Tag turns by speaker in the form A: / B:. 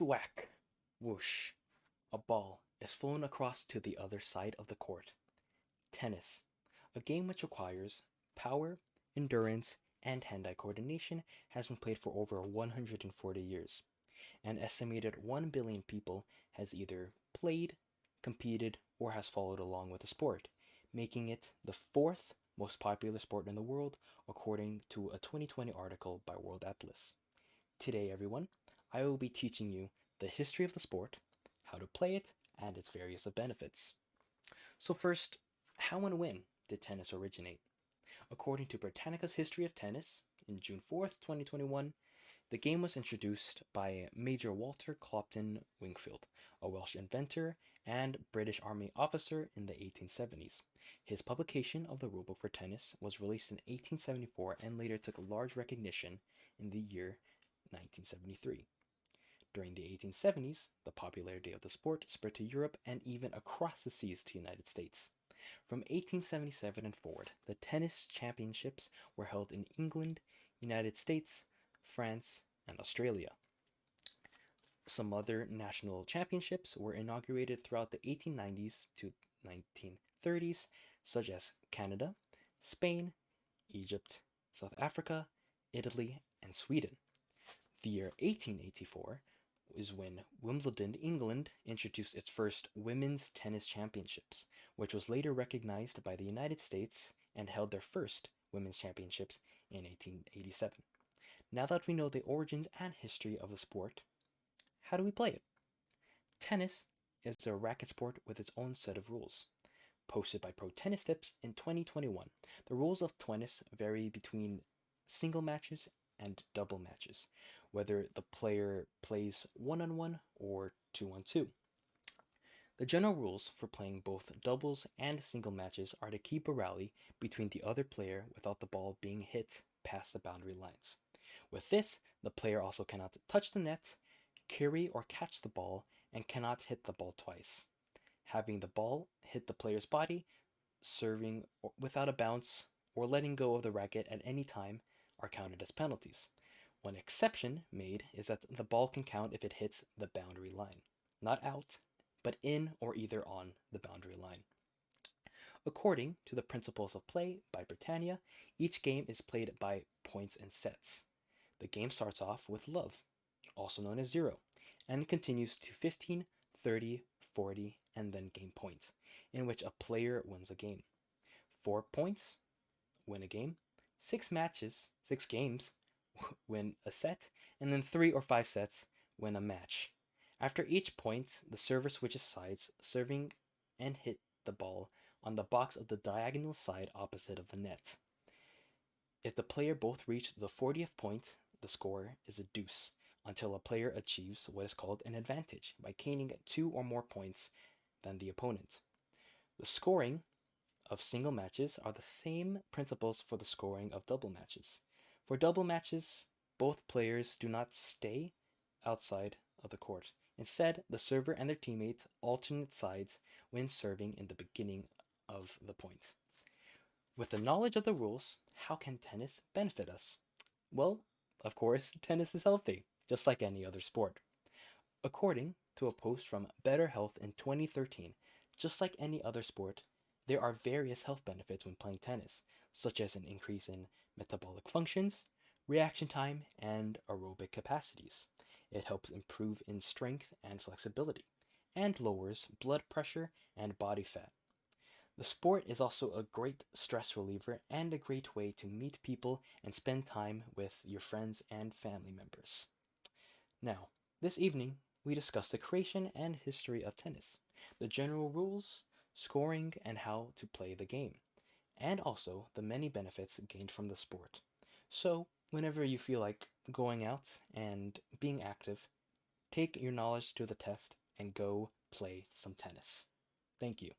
A: Whack, whoosh, a ball is flown across to the other side of the court. Tennis, a game which requires power, endurance, and hand-eye coordination, has been played for over 140 years. An estimated 1 billion people has either played, competed, or has followed along with the sport, making it the fourth most popular sport in the world, according to a 2020 article by World Atlas. Today, everyone, I will be teaching you the history of the sport, how to play it, and its various benefits. So first, how and when did tennis originate? According to Britannica's History of Tennis, in June 4th, 2021, the game was introduced by Major Walter Clopton Wingfield, a Welsh inventor and British Army officer in the 1870s. His publication of the rulebook for tennis was released in 1874 and later took large recognition in the year 1973. During the 1870s, the popularity of the sport spread to Europe and even across the seas to the United States. From 1877 and forward, the tennis championships were held in England, United States, France, and Australia. Some other national championships were inaugurated throughout the 1890s to 1930s, such as Canada, Spain, Egypt, South Africa, Italy, and Sweden. The year 1884 is when Wimbledon, England, introduced its first women's tennis championships, which was later recognized by the United States and held their first women's championships in 1887. Now that we know the origins and history of the sport, how do we play it? Tennis is a racket sport with its own set of rules. Posted by Pro Tennis Tips in 2021, the rules of tennis vary between single matches and double matches, whether the player plays one-on-one or two-on-two. The general rules for playing both doubles and single matches are to keep a rally between the other player without the ball being hit past the boundary lines. With this, the player also cannot touch the net, carry or catch the ball, and cannot hit the ball twice. Having the ball hit the player's body, serving without a bounce, or letting go of the racket at any time are counted as penalties. One exception made is that the ball can count if it hits the boundary line. Not out, but in or either on the boundary line. According to the Principles of Play by Britannia, each game is played by points and sets. The game starts off with love, also known as 0, and continues to 15, 30, 40, and then game point, in which a player wins a game. 4 points win a game, 6 games win a set, and then 3 or 5 sets win a match. After each point, the server switches sides, serving and hit the ball on the box of the diagonal side opposite of the net. If the player both reach the 40th point, the score is a deuce, until a player achieves what is called an advantage by gaining 2 or more points than the opponent. The scoring of single matches are the same principles for the scoring of double matches. For double matches, both players do not stay outside of the court. Instead, the server and their teammates alternate sides when serving in the beginning of the point. With the knowledge of the rules, how can tennis benefit us? Well, of course, tennis is healthy, just like any other sport. According to a post from Better Health in 2013, just like any other sport, there are various health benefits when playing tennis, such as an increase in metabolic functions, reaction time, and aerobic capacities. It helps improve in strength and flexibility, and lowers blood pressure and body fat. The sport is also a great stress reliever and a great way to meet people and spend time with your friends and family members. Now, this evening, we discussed the creation and history of tennis, the general rules, scoring, and how to play the game, and also the many benefits gained from the sport. So, whenever you feel like going out and being active, take your knowledge to the test and go play some tennis. Thank you.